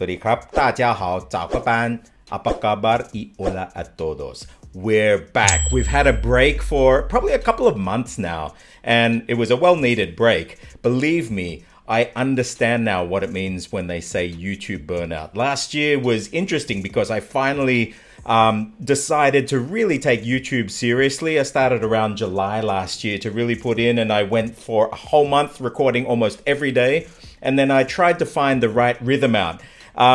สวัสดีครับ大家好早个班 apa kabar y hola a todos. We're back. We've had a break for probably a couple of months now, and it was a well-needed break. Believe me, I understand now what it means when they say YouTube burnout. Last year was interesting because I finally decided to really take YouTube seriously. I started around July last year to really put in, and I went for a whole month recording almost every day. And then I tried to find the right rhythm out.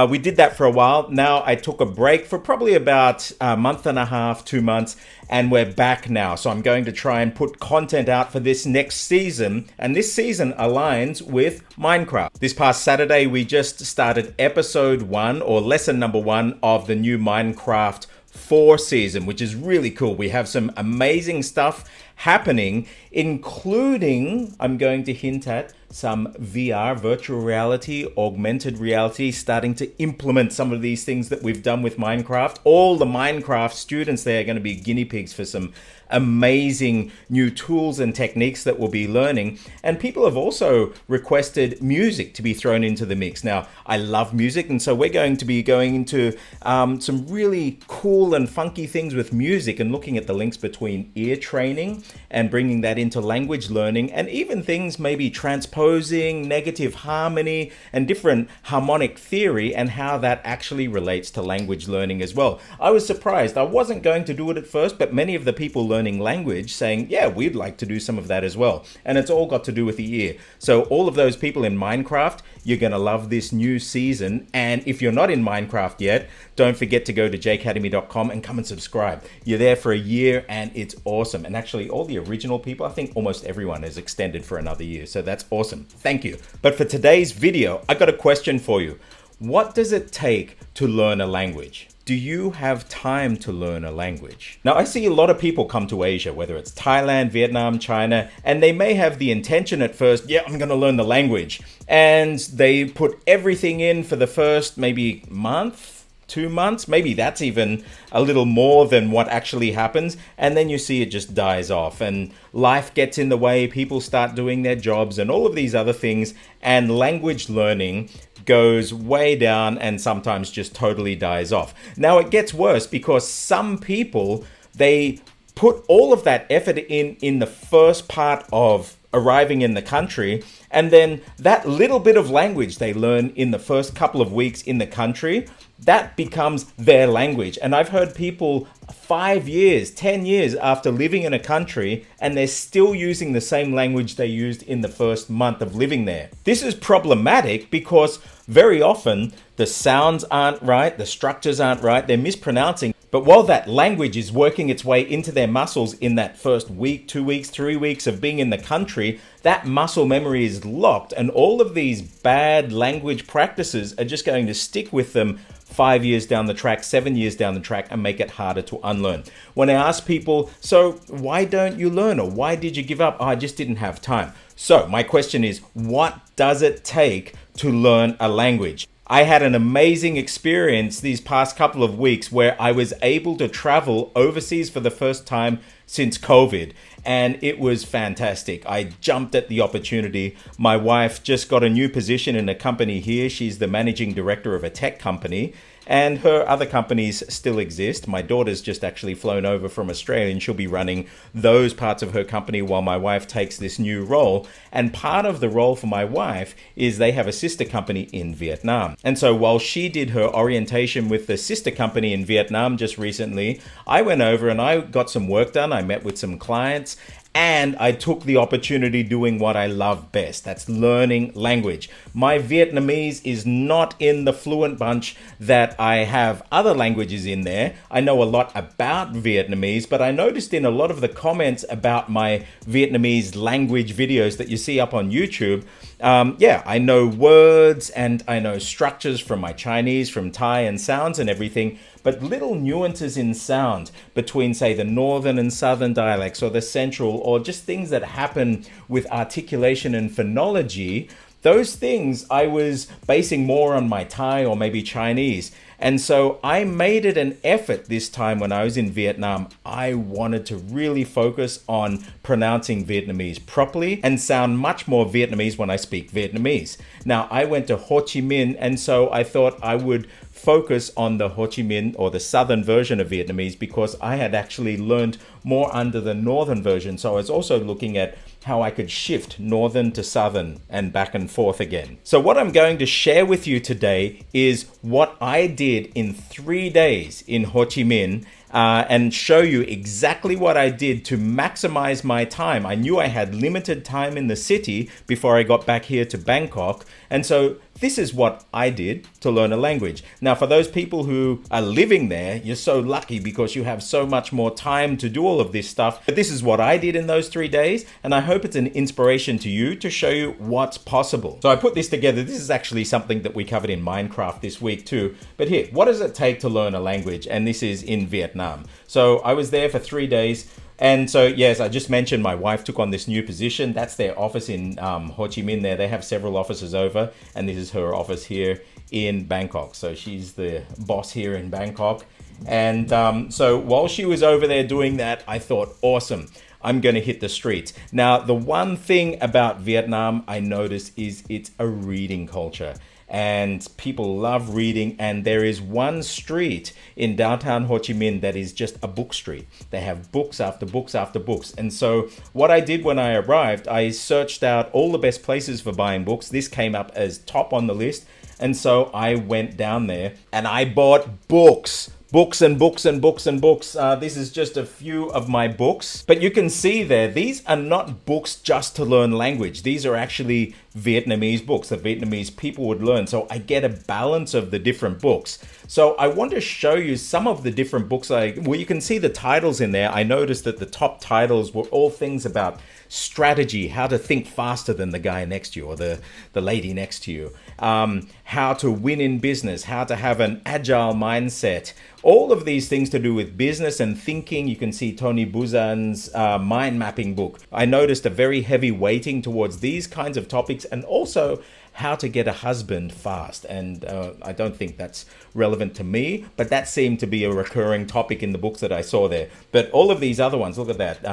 We did that for a while. Now I took a break for probably about a month and a half, 2 months, and we're back now. So I'm going to try and put content out for this next season. And this season aligns with Minecraft. This past Saturday, we just started episode 1 or lesson number 1 of the new Minecraft 4 season, which is really cool. We have some amazing stuff happening, including, I'm going to hint at, some VR, virtual reality, augmented reality, starting to implement some of these things that we've done with Minecraft. All the Minecraft students there are going to be guinea pigs for some amazing new tools and techniques that we'll be learning. And people have also requested music to be thrown into the mix. Now, I love music, and so we're going to be going into some really cool and funky things with music and looking at the links between ear training and bringing that into language learning, and even things maybe transposing, negative harmony, and different harmonic theory, and how that actually relates to language learning as well. I was surprised. I wasn't going to do it at first, but many of the people learning language saying, yeah, we'd like to do some of that as well. And it's all got to do with the ear. So all of those people in Minecraft, you're going to love this new season. And if you're not in Minecraft yet, don't forget to go to jacademy.com and come and subscribe. You're there for a year and it's awesome. And actually all the original people, I think almost everyone is extended for another year. So that's awesome. Thank you. But for today's video, I got a question for you. What does it take to learn a language? Do you have time to learn a language? Now, I see a lot of people come to Asia, whether it's Thailand, Vietnam, China, and they may have the intention at first, yeah, I'm going to learn the language. And they put everything in for the first maybe month, 2 months, maybe that's even a little more than what actually happens. And then you see it just dies off and life gets in the way. People start doing their jobs and all of these other things. And language learning goes way down and sometimes just totally dies off. Now it gets worse because some people, they put all of that effort in the first part of arriving in the country, and then that little bit of language they learn in the first couple of weeks in the country, that becomes their language. And I've heard people 5 years, 10 years after living in a country, and they're still using the same language they used in the first month of living there. This is problematic because very often the sounds aren't right, the structures aren't right, they're mispronouncing. But while that language is working its way into their muscles in that first week, 2 weeks, 3 weeks of being in the country, that muscle memory is locked, and all of these bad language practices are just going to stick with them 5 years down the track, 7 years down the track, and make it harder to unlearn. When I ask people, so why don't you learn, or why did you give up? Oh, I just didn't have time. So my question is, what does it take to learn a language? I had an amazing experience these past couple of weeks where I was able to travel overseas for the first time since COVID, and it was fantastic. I jumped at the opportunity. My wife just got a new position in a company here. She's the managing director of a tech company, and her other companies still exist. My daughter's just actually flown over from Australia, and she'll be running those parts of her company while my wife takes this new role. And part of the role for my wife is they have a sister company in Vietnam. And so while she did her orientation with the sister company in Vietnam just recently, I went over and I got some work done. I met with some clients, and I took the opportunity doing what I love best. That's learning language. My Vietnamese is not in the fluent bunch that I have other languages in there. I know a lot about Vietnamese, but I noticed in a lot of the comments about my Vietnamese language videos that you see up on YouTube, I know words and I know structures from my Chinese, from Thai, and sounds and everything, but little nuances in sound between, say, the northern and southern dialects or the central, or just things that happen with articulation and phonology those things I was basing more on my Thai or maybe Chinese. And so I made it an effort this time when I was in Vietnam. I wanted to really focus on pronouncing Vietnamese properly and sound much more Vietnamese when I speak Vietnamese. Now, I went to Ho Chi Minh, and so I thought I would focus on the Ho Chi Minh or the southern version of Vietnamese because I had actually learned more under the northern version. So I was also looking at how I could shift northern to southern and back and forth again. So what I'm going to share with you today is what I did in 3 days in Ho Chi Minh and show you exactly what I did to maximize my time. I knew I had limited time in the city before I got back here to Bangkok. And so this is what I did to learn a language. Now, for those people who are living there, you're so lucky because you have so much more time to do all of this stuff. But this is what I did in those 3 days, and I hope it's an inspiration to you to show you what's possible. So I put this together. This is actually something that we covered in Minecraft this week too. But here, what does it take to learn a language? And this is in Vietnam. So I was there for 3 days. And so, yes, I just mentioned my wife took on this new position. That's their office in Ho Chi Minh there. They have several offices over, and this is her office here in Bangkok. So she's the boss here in Bangkok. And so while she was over there doing that, I thought, awesome, I'm going to hit the streets. Now, the one thing about Vietnam I noticed is it's a reading culture. And people love reading, and there is one street in downtown Ho Chi Minh that is just a book street. They have books after books after books. And so what I did when I arrived, I searched out all the best places for buying books. This came up as top on the list. And so I went down there and I bought books. Books and books and books and books. This is just a few of my books. But you can see there, these are not books just to learn language. These are actually Vietnamese books that Vietnamese people would learn. So I get a balance of the different books. So I want to show you some of the different books. Well, you can see the titles in there. I noticed that the top titles were all things about strategy, how to think faster than the guy next to you or the lady next to you, how to win in business, how to have an agile mindset, all of these things to do with business and thinking. You can see Tony Buzan's mind mapping book. I noticed a very heavy weighting towards these kinds of topics, and also how to get a husband fast. And I don't think that's relevant to me, but that seemed to be a recurring topic in the books that I saw there. But all of these other ones, look at that,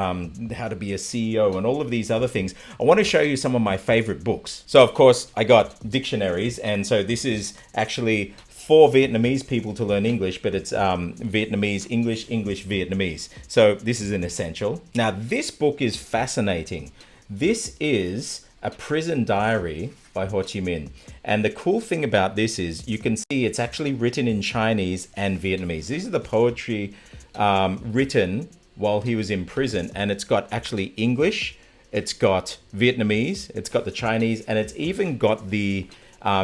how to be a CEO and all of these other things. I want to show you some of my favorite books. So of course I got dictionaries, and so this is actually for Vietnamese people to learn English, but it's Vietnamese, English, English, Vietnamese. So this is an essential. Now this book is fascinating. This is a prison diary by Ho Chi Minh. And the cool thing about this is you can see it's actually written in Chinese and Vietnamese. These are the poetry written while he was in prison, and it's got actually English, it's got Vietnamese, it's got the Chinese, and it's even got the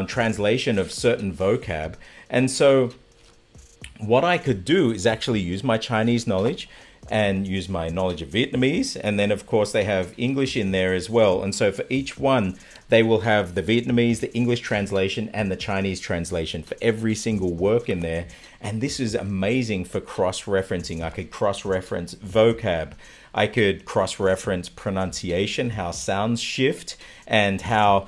translation of certain vocab. And so what I could do is actually use my Chinese knowledge and use my knowledge of Vietnamese. And then of course they have English in there as well. And so for each one, they will have the Vietnamese, the English translation, and the Chinese translation for every single work in there. And this is amazing for cross-referencing. I could cross-reference vocab. I could cross-reference pronunciation, how sounds shift, and how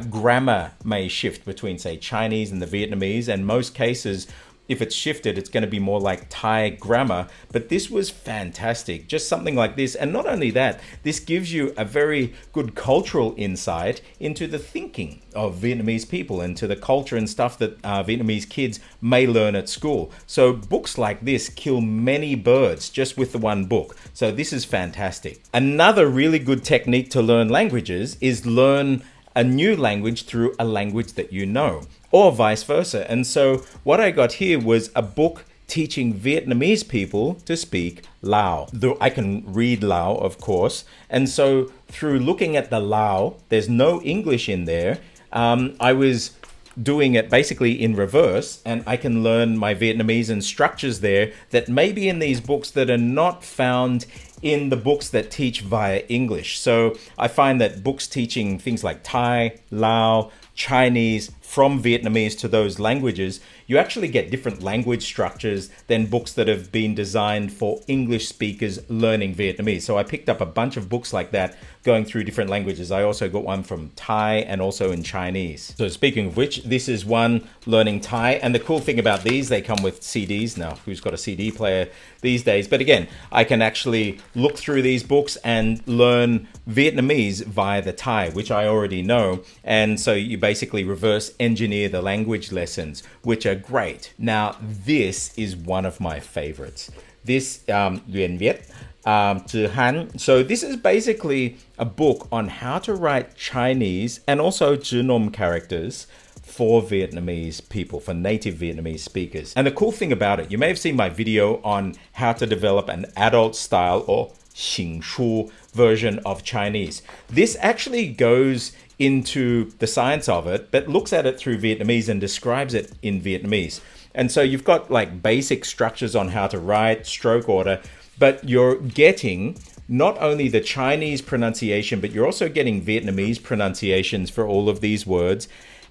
grammar may shift between, say, Chinese and the Vietnamese. And most cases, if it's shifted, it's going to be more like Thai grammar. But this was fantastic, just something like this. And not only that, this gives you a very good cultural insight into the thinking of Vietnamese people and to the culture and stuff that Vietnamese kids may learn at school. So books like this kill many birds just with the one book. So this is fantastic. Another really good technique to learn languages is learn a new language through a language that you know, or vice versa. And so what I got here was a book teaching Vietnamese people to speak Lao. Though I can read Lao, of course. And so through looking at the Lao, there's no English in there. I was doing it basically in reverse, and I can learn my Vietnamese and structures there that may be in these books that are not found in the books that teach via English. So I find that books teaching things like Thai, Lao, Chinese from Vietnamese to those languages, you actually get different language structures than books that have been designed for English speakers learning Vietnamese. So I picked up a bunch of books like that going through different languages. I also got one from Thai and also in Chinese. So speaking of which, this is one learning Thai. And the cool thing about these, they come with CDs now. Who's got a CD player these days? But again, I can actually look through these books and learn Vietnamese via the Thai, which I already know. And so you basically reverse engineer the language lessons, which are great. Now, this is one of my favorites. This Luyện Viết, Chữ Hán. So this is basically a book on how to write Chinese and also chữ nôm characters for Vietnamese people, for native Vietnamese speakers. And the cool thing about it, you may have seen my video on how to develop an adult style or 形书 version of Chinese. This actually goes into the science of it, but looks at it through Vietnamese and describes it in Vietnamese. And so you've got like basic structures on how to write, stroke order, but you're getting not only the Chinese pronunciation, but you're also getting Vietnamese pronunciations for all of these words.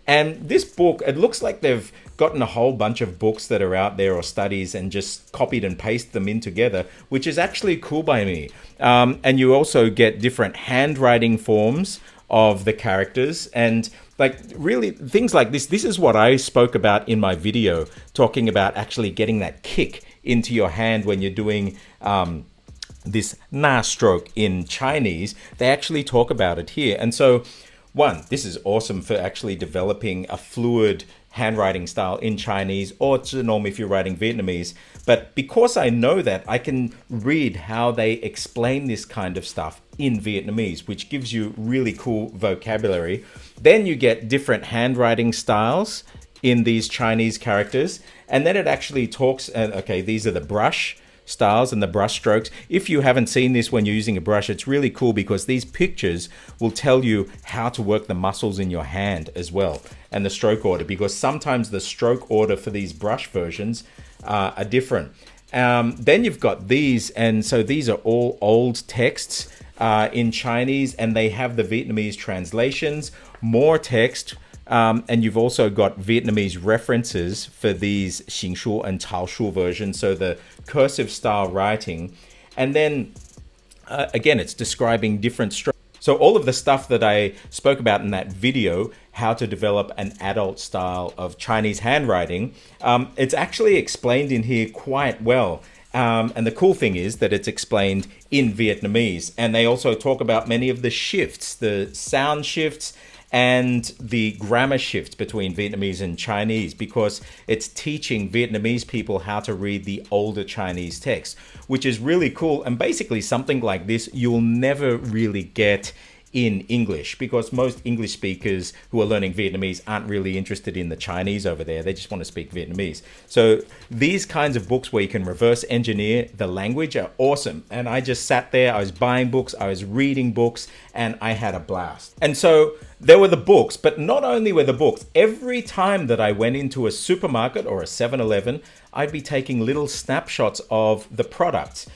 And this book, it looks like they've gotten a whole bunch of books that are out there or studies and just copied and pasted them in together, which is actually cool by me. And you also get different handwriting forms of the characters and like really things like this. This is what I spoke about in my video, talking about actually getting that kick into your hand when you're doing this na stroke in Chinese. They actually talk about it here. And so one, this is awesome for actually developing a fluid handwriting style in Chinese or chữ nôm if you're writing Vietnamese. But because I know that, I can read how they explain this kind of stuff in Vietnamese, which gives you really cool vocabulary. Then you get different handwriting styles in these Chinese characters. And then it actually talks, okay, these are the brush styles and the brush strokes. If you haven't seen this when you're using a brush, it's really cool because these pictures will tell you how to work the muscles in your hand as well and the stroke order, because sometimes the stroke order for these brush versions are different. Then you've got these, and so these are all old texts in Chinese, and they have the Vietnamese translations, more text. And you've also got Vietnamese references for these 行书 and 草书 versions, so the cursive style writing. And then, again, it's describing different strokes. So all of the stuff that I spoke about in that video, how to develop an adult style of Chinese handwriting, it's actually explained in here quite well. And the cool thing is that it's explained in Vietnamese. And they also talk about many of the shifts, the sound shifts, and the grammar shift between Vietnamese and Chinese, because it's teaching Vietnamese people how to read the older Chinese text, which is really cool. And basically something like this you'll never really get in English, because most English speakers who are learning Vietnamese aren't really interested in the Chinese over there. They just want to speak Vietnamese. So these kinds of books where you can reverse engineer the language are awesome. And I just sat there, I was buying books, I was reading books, and I had a blast. And so there were the books, but not only were the books, every time that I went into a supermarket or a 7-Eleven, I'd be taking little snapshots of the products.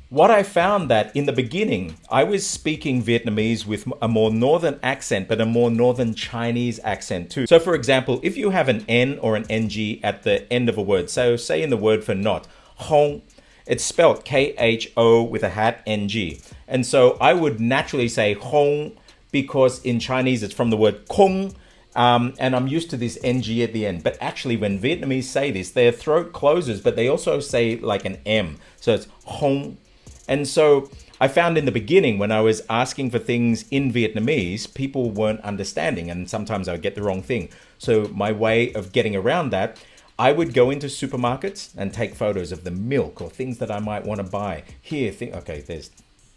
What I found that in the beginning, I was speaking Vietnamese with a more northern accent, but a more northern Chinese accent too. So for example, if you have an N or an NG at the end of a word, so say in the word for not, hong, it's spelled K-H-O with a hat, N-G. And so I would naturally say hong, because in Chinese it's from the word kong, and I'm used to this NG at the end. But actually when Vietnamese say this, their throat closes, but they also say like an M. So it's hong. And so I found in the beginning when I was asking for things in Vietnamese, people weren't understanding, and sometimes I would get the wrong thing. So my way of getting around that, I would go into supermarkets and take photos of the milk or things that I might want to buy. Here, okay, there's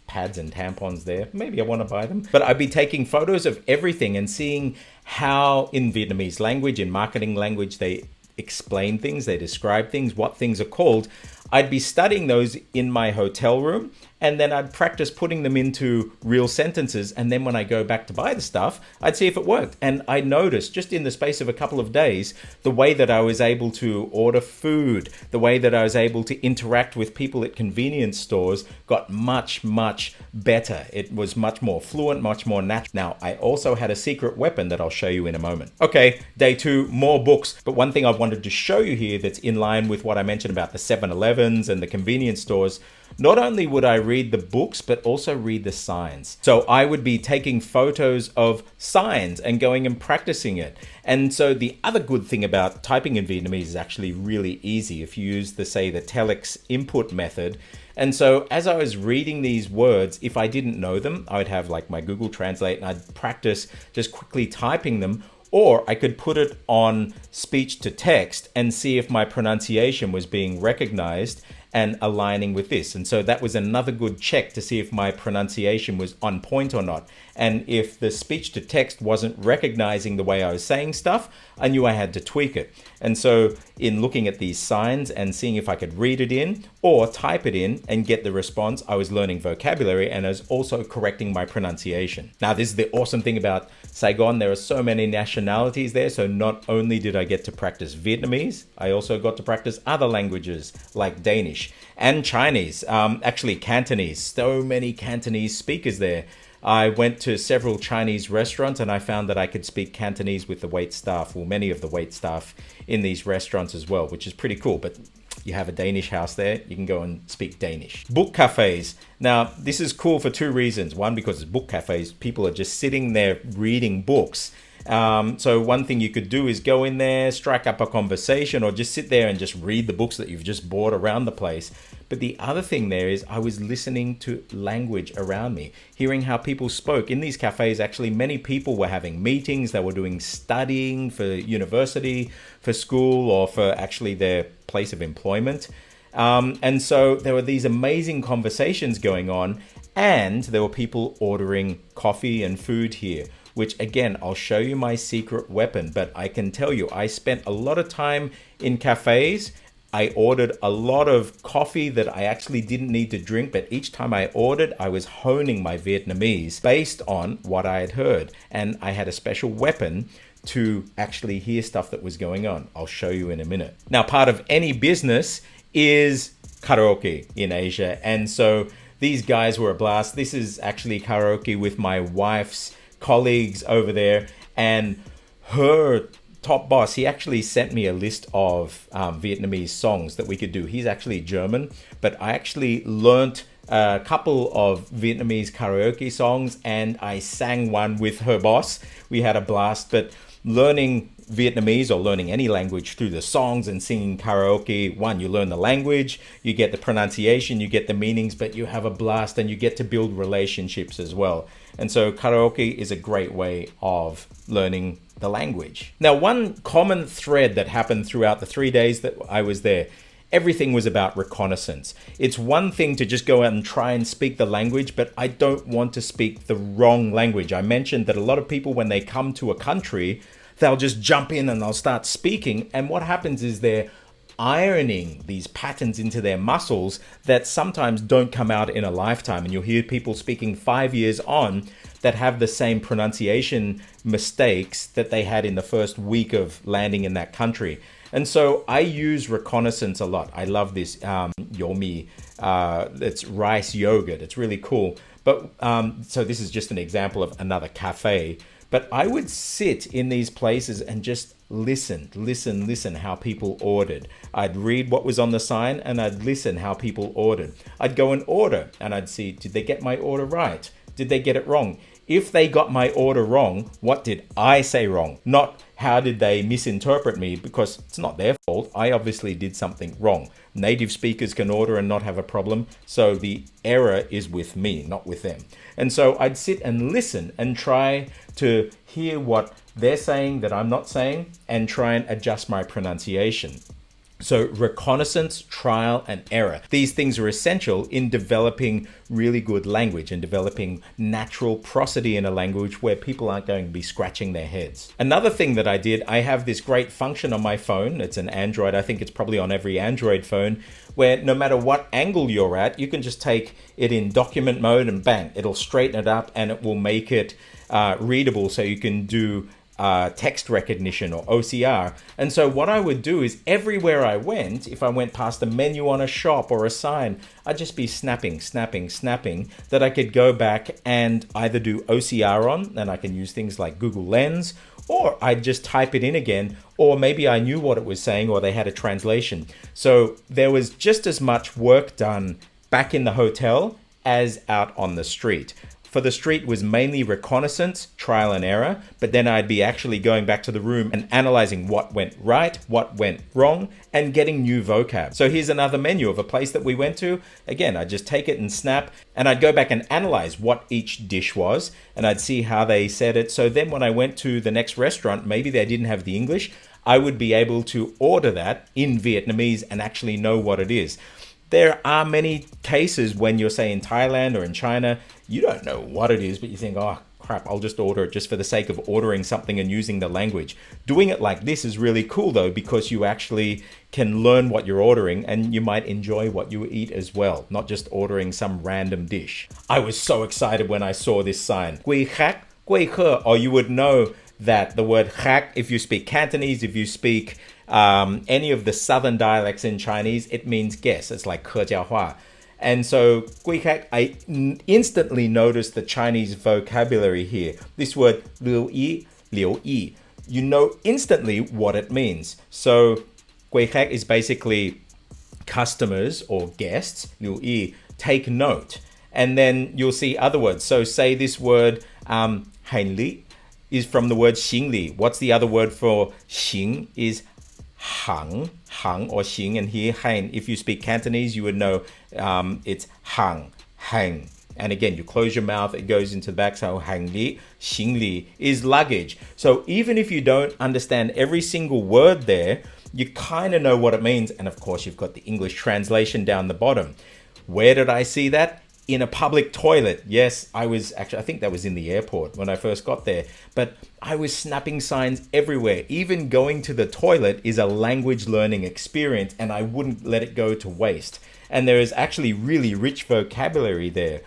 pads and tampons there. Maybe I want to buy them. But I'd be taking photos of everything and seeing how in Vietnamese language, in marketing language, they explain things, they describe things, what things are called. I'd be studying those in my hotel room, and then I'd practice putting them into real sentences. And then when I go back to buy the stuff, I'd see if it worked. And I noticed just in the space of a couple of days, the way that I was able to order food, the way that I was able to interact with people at convenience stores got much, much better. It was much more fluent, much more natural. Now, I also had a secret weapon that I'll show you in a moment. Okay, day 2, more books. But one thing I wanted to show you here that's in line with what I mentioned about the 7-Elevens and the convenience stores not only would I read the books, but also read the signs. So I would be taking photos of signs and going and practicing it. And so the other good thing about typing in Vietnamese is actually really easy if you use the telex input method. And so as I was reading these words, if I didn't know them, I would have like my Google Translate and I'd practice just quickly typing them. Or I could put it on speech to text and see if my pronunciation was being recognized and aligning with this. And so that was another good check to see if my pronunciation was on point or not. And if the speech to text wasn't recognizing the way I was saying stuff, I knew I had to tweak it. And so in looking at these signs and seeing if I could read it in or type it in and get the response, I was learning vocabulary and I was also correcting my pronunciation. Now, this is the awesome thing about Saigon. There are so many nationalities there. So not only did I get to practice Vietnamese, I also got to practice other languages like Danish and Chinese, actually Cantonese. So many Cantonese speakers there. I went to several Chinese restaurants and I found that I could speak Cantonese with the wait staff, or many of the wait staff in these restaurants as well, which is pretty cool. But you have a Danish house there, you can go and speak Danish. Book cafes. Now, this is cool for two reasons. One, because it's book cafes, people are just sitting there reading books. So one thing you could do is go in there, strike up a conversation, or just sit there and just read the books that you've just bought around the place. But the other thing there is I was listening to language around me, hearing how people spoke. In these cafes, actually, many people were having meetings. They were doing studying for university, for school, or for actually their place of employment. And so there were these amazing conversations going on, and there were people ordering coffee and food here, which again, I'll show you my secret weapon, but I can tell you, I spent a lot of time in cafes. I ordered a lot of coffee that I actually didn't need to drink, but each time I ordered, I was honing my Vietnamese based on what I had heard. And I had a special weapon to actually hear stuff that was going on. I'll show you in a minute. Now, part of any business is karaoke in Asia. And so these guys were a blast. This is actually karaoke with my wife's colleagues over there, and her top boss, he actually sent me a list of Vietnamese songs that we could do. He's actually German, but I actually learnt a couple of Vietnamese karaoke songs and I sang one with her boss. We had a blast. But learning Vietnamese, or learning any language through the songs and singing karaoke, one, you learn the language, you get the pronunciation, you get the meanings, but you have a blast and you get to build relationships as well. And so karaoke is a great way of learning the language. Now, one common thread that happened throughout the 3 days that I was there, everything was about reconnaissance. It's one thing to just go out and try and speak the language, but I don't want to speak the wrong language. I mentioned that a lot of people, when they come to a country, they'll just jump in and they'll start speaking. And what happens is they're ironing these patterns into their muscles that sometimes don't come out in a lifetime. And you'll hear people speaking 5 years on that have the same pronunciation mistakes that they had in the first week of landing in that country. And so I use reconnaissance a lot. I love this yomi. It's rice yogurt. It's really cool. But so this is just an example of another cafe. But I would sit in these places and just listen how people ordered. I'd read what was on the sign and I'd listen how people ordered. I'd go and order and I'd see, did they get my order right? Did they get it wrong? If they got my order wrong, what did I say wrong? Not how did they misinterpret me, because it's not their fault. I obviously did something wrong. Native speakers can order and not have a problem. So the error is with me, not with them. And so I'd sit and listen and try to hear what they're saying that I'm not saying and try and adjust my pronunciation. So reconnaissance, trial, and error. These things are essential in developing really good language and developing natural prosody in a language where people aren't going to be scratching their heads. Another thing that I did, I have this great function on my phone. It's an Android. I think it's probably on every Android phone, where no matter what angle you're at, you can just take it in document mode and bang, it'll straighten it up and it will make it readable so you can do text recognition or OCR. And so what I would do is everywhere I went, if I went past a menu on a shop or a sign, I'd just be snapping, that I could go back and either do OCR on, and I can use things like Google Lens, or I'd just type it in again, or maybe I knew what it was saying or they had a translation. So there was just as much work done back in the hotel as out on the street. For the street was mainly reconnaissance, trial and error, but then I'd be actually going back to the room and analyzing what went right, what went wrong, and getting new vocab. So here's another menu of a place that we went to. Again, I'd just take it and snap, and I'd go back and analyze what each dish was, and I'd see how they said it. So then when I went to the next restaurant, maybe they didn't have the English, I would be able to order that in Vietnamese and actually know what it is. There are many cases when you're, say, in Thailand or in China, you don't know what it is, but you think, oh, crap, I'll just order it just for the sake of ordering something and using the language. Doing it like this is really cool, though, because you actually can learn what you're ordering and you might enjoy what you eat as well, not just ordering some random dish. I was so excited when I saw this sign. Quy khác, quy khơ, or you would know that the word khác, if you speak Cantonese, if you speak any of the southern dialects in Chinese, it means guess. It's like 客家话. And so, quy khác, I instantly noticed the Chinese vocabulary here. This word 留意, 留意, you know instantly what it means. So, quy khác is basically customers or guests, 留意, take note. And then you'll see other words. So say this word, hành李, is from the word 行李. What's the other word for 行 is hang or xing, and here hang. If you speak Cantonese, you would know it's hang. And again, you close your mouth, it goes into the back. So hang li, xing li is luggage. So even if you don't understand every single word there, you kind of know what it means. And of course, you've got the English translation down the bottom. Where did I see that? In a public toilet. Yes, I think that was in the airport when I first got there, but I was snapping signs everywhere. Even going to the toilet is a language learning experience, and I wouldn't let it go to waste. And there is actually really rich vocabulary there.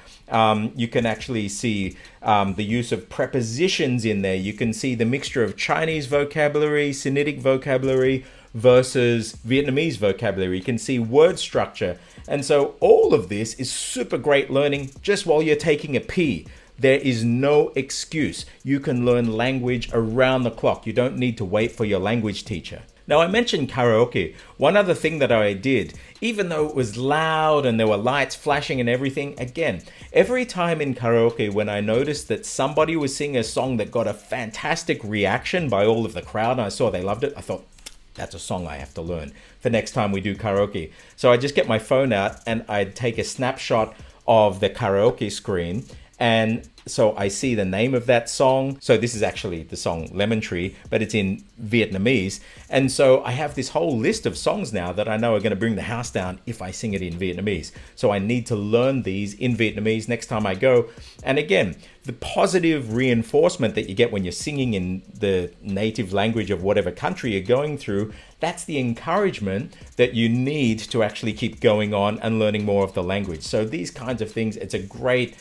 You can actually see the use of prepositions in there. You can see the mixture of Chinese vocabulary, Sinitic vocabulary versus Vietnamese vocabulary. You can see word structure. And so all of this is super great learning just while you're taking a pee. There is no excuse. You can learn language around the clock. You don't need to wait for your language teacher. Now, I mentioned karaoke. One other thing that I did, even though it was loud and there were lights flashing and everything, again, every time in karaoke when I noticed that somebody was singing a song that got a fantastic reaction by all of the crowd, and I saw they loved it, I thought, that's a song I have to learn for next time we do karaoke. So I just get my phone out and I'd take a snapshot of the karaoke screen. And so I see the name of that song. So this is actually the song Lemon Tree, but it's in Vietnamese. And so I have this whole list of songs now that I know are going to bring the house down if I sing it in Vietnamese. So I need to learn these in Vietnamese next time I go. And again, the positive reinforcement that you get when you're singing in the native language of whatever country you're going through, that's the encouragement that you need to actually keep going on and learning more of the language. So these kinds of things, it's a great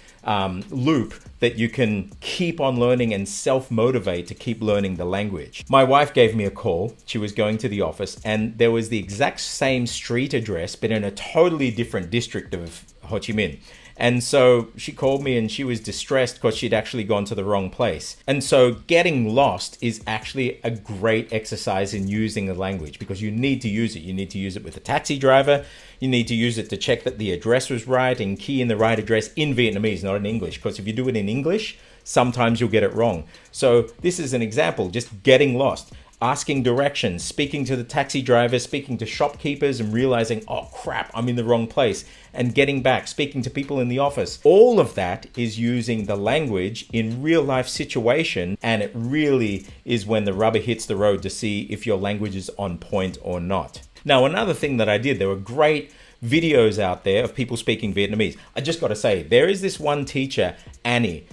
loop that you can keep on learning and self-motivate to keep learning the language. My wife gave me a call. She was going to the office and there was the exact same street address, but in a totally different district of Ho Chi Minh. And so she called me and she was distressed because she'd actually gone to the wrong place. And so getting lost is actually a great exercise in using the language because you need to use it. You need to use it with a taxi driver. You need to use it to check that the address was right and key in the right address in Vietnamese, not in English. Because if you do it in English, sometimes you'll get it wrong. So this is an example, just getting lost. Asking directions, speaking to the taxi driver, speaking to shopkeepers and realizing, oh crap, I'm in the wrong place, and getting back, speaking to people in the office. All of that is using the language in real life situation, and it really is when the rubber hits the road to see if your language is on point or not. Now, another thing that I did, there were great videos out there of people speaking Vietnamese. I just got to say, there is this one teacher, Annie.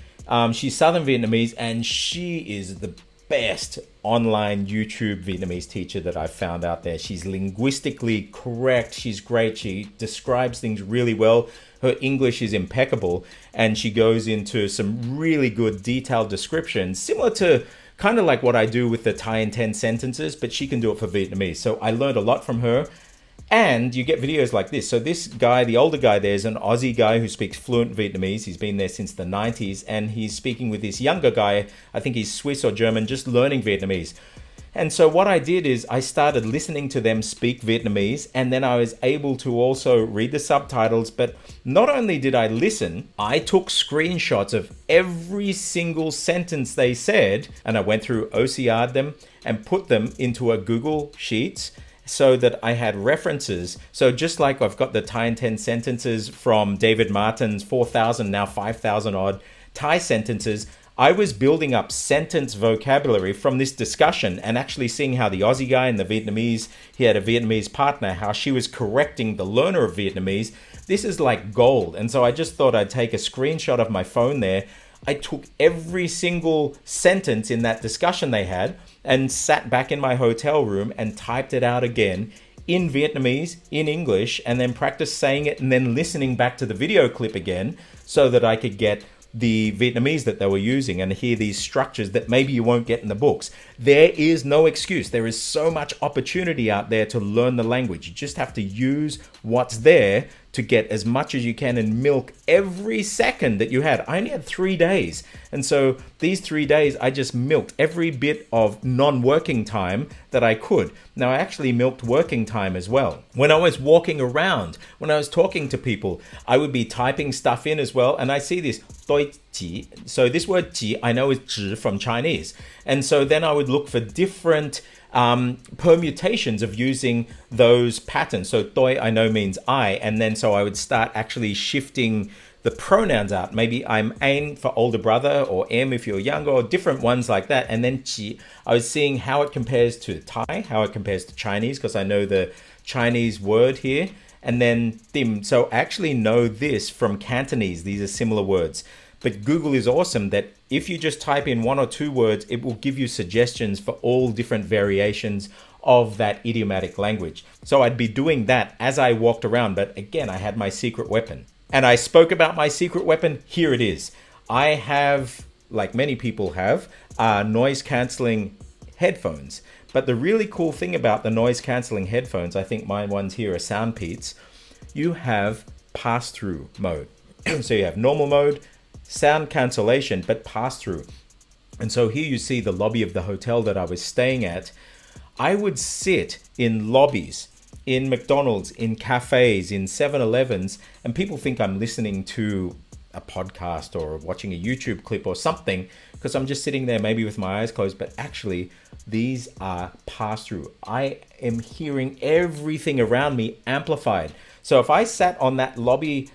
She's Southern Vietnamese, and she is the best online YouTube Vietnamese teacher that I've found out there. She's linguistically correct. She's great. She describes things really well. Her English is impeccable, and she goes into some really good detailed descriptions, similar to kind of like what I do with the Thai in 10 sentences, but she can do it for Vietnamese. So I learned a lot from her. And you get videos like this. So this guy, the older guy, there's an Aussie guy who speaks fluent Vietnamese. He's been there since the 90s. And he's speaking with this younger guy. I think he's Swiss or German, just learning Vietnamese. And so what I did is I started listening to them speak Vietnamese, and then I was able to also read the subtitles. But not only did I listen, I took screenshots of every single sentence they said, and I went through OCR'd them and put them into a Google Sheets so that I had references. So just like I've got the Thai in 10 sentences from David Martin's 4,000, now 5,000 odd Thai sentences, I was building up sentence vocabulary from this discussion and actually seeing how the Aussie guy and the Vietnamese, he had a Vietnamese partner, how she was correcting the learner of Vietnamese. This is like gold. And so I just thought I'd take a screenshot of my phone there. I took every single sentence in that discussion they had and sat back in my hotel room and typed it out again in Vietnamese, in English, and then practiced saying it and then listening back to the video clip again so that I could get the Vietnamese that they were using and hear these structures that maybe you won't get in the books. There is no excuse. There is so much opportunity out there to learn the language. You just have to use what's there to get as much as you can and milk every second that you had. I only had 3 days. And so these 3 days, I just milked every bit of non-working time that I could. Now, I actually milked working time as well. When I was walking around, when I was talking to people, I would be typing stuff in as well. And I see this "doi ji." So this word "ji" I know is "zhi" from Chinese. And so then I would look for different permutations of using those patterns. So "doi" I know means I, and then so I would start actually shifting the pronouns out. Maybe I'm "ein" for older brother, or "em" if you're younger, or different ones like that. And then "ji," I was seeing how it compares to Thai, how it compares to Chinese, because I know the Chinese word here. And then "tim." So I actually know this from Cantonese. These are similar words. But Google is awesome that if you just type in 1 or 2 words, it will give you suggestions for all different variations of that idiomatic language. So I'd be doing that as I walked around. But again, I had my secret weapon. And I spoke about my secret weapon. Here it is. I have, like many people have, noise cancelling headphones. But the really cool thing about the noise cancelling headphones, I think my ones here are Soundpeats, you have pass-through mode. So you have normal mode, sound cancellation, but pass-through. And so here you see the lobby of the hotel that I was staying at. I would sit in lobbies, in McDonald's, in cafes, in 7-Elevens, and people think I'm listening to a podcast or watching a YouTube clip or something because I'm just sitting there maybe with my eyes closed, but actually these are pass-through. I am hearing everything around me amplified. So if I sat on that lobby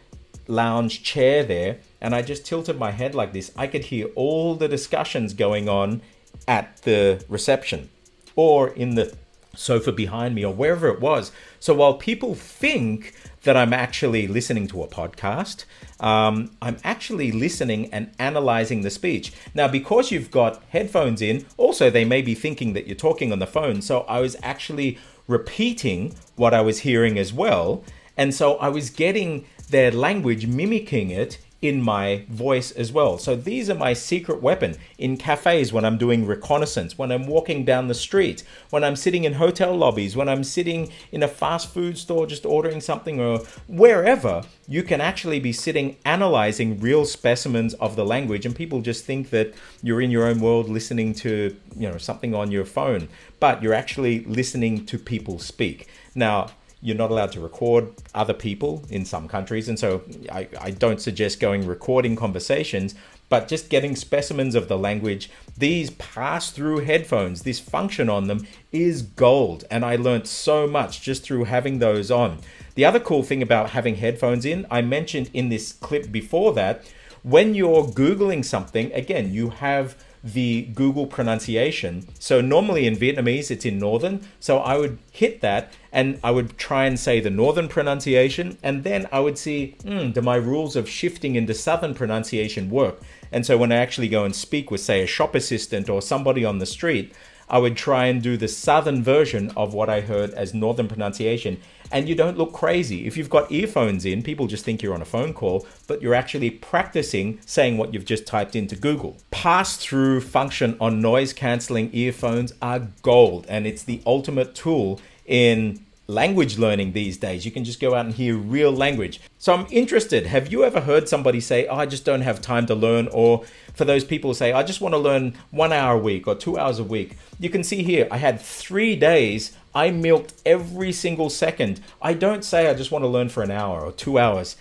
lounge chair there and I just tilted my head like this, I could hear all the discussions going on at the reception or in the sofa behind me or wherever it was. So while people think that I'm actually listening to a podcast, I'm actually listening and analyzing the speech. Now, because you've got headphones in, also they may be thinking that you're talking on the phone. So I was actually repeating what I was hearing as well. And so I was getting their language, mimicking it in my voice as well. So these are my secret weapon in cafes when I'm doing reconnaissance, when I'm walking down the street, when I'm sitting in hotel lobbies, when I'm sitting in a fast food store just ordering something, or wherever. You can actually be sitting analyzing real specimens of the language, and people just think that you're in your own world listening to, something on your phone, but you're actually listening to people speak. Now, you're not allowed to record other people in some countries. And so I don't suggest going recording conversations, but just getting specimens of the language. These pass-through headphones, this function on them is gold. And I learned so much just through having those on. The other cool thing about having headphones in, I mentioned in this clip before that, when you're Googling something, again, you have the Google pronunciation. So normally in Vietnamese, it's in Northern. So I would hit that and I would try and say the Northern pronunciation. And then I would see, do my rules of shifting into Southern pronunciation work? And so when I actually go and speak with, say, a shop assistant or somebody on the street, I would try and do the Southern version of what I heard as Northern pronunciation. And you don't look crazy. If you've got earphones in, people just think you're on a phone call, but you're actually practicing saying what you've just typed into Google. Pass-through function on noise cancelling earphones are gold, and it's the ultimate tool in language learning these days. You can just go out and hear real language. So I'm interested. Have you ever heard somebody say, oh, I just don't have time to learn? Or for those people who say, I just want to learn 1 hour a week or 2 hours a week. You can see here, I had 3 days. I milked every single second. I don't say I just want to learn for an hour or 2 hours.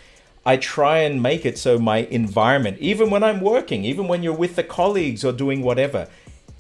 I try and make it so my environment, even when I'm working, even when you're with the colleagues or doing whatever,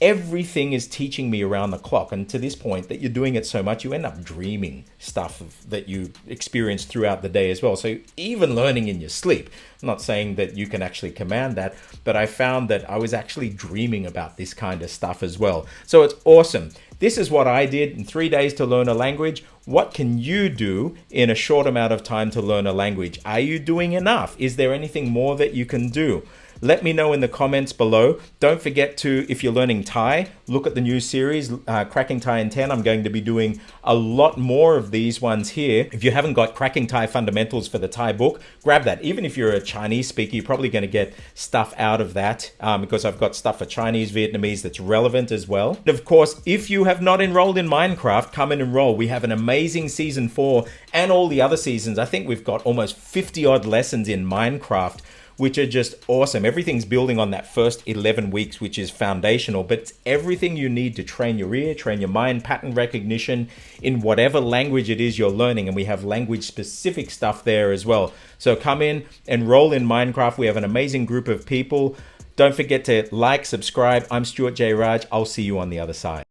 everything is teaching me around the clock. And to this point that you're doing it so much, you end up dreaming stuff that you experience throughout the day as well. So even learning in your sleep, I'm not saying that you can actually command that, but I found that I was actually dreaming about this kind of stuff as well. So it's awesome. This is what I did in 3 days to learn a language. What can you do in a short amount of time to learn a language? Are you doing enough? Is there anything more that you can do? Let me know in the comments below. Don't forget to, if you're learning Thai, look at the new series, Cracking Thai in 10. I'm going to be doing a lot more of these ones here. If you haven't got Cracking Thai Fundamentals for the Thai book, grab that. Even if you're a Chinese speaker, you're probably going to get stuff out of that because I've got stuff for Chinese, Vietnamese that's relevant as well. And of course, if you have not enrolled in Minecraft, come and enroll. We have an amazing season 4 and all the other seasons. I think we've got almost 50 odd lessons in Minecraft, which are just awesome. Everything's building on that first 11 weeks, which is foundational, but it's everything you need to train your ear, train your mind, pattern recognition in whatever language it is you're learning. And we have language specific stuff there as well. So come in, enroll in Minecraft. We have an amazing group of people. Don't forget to like, subscribe. I'm Stuart J. Raj. I'll see you on the other side.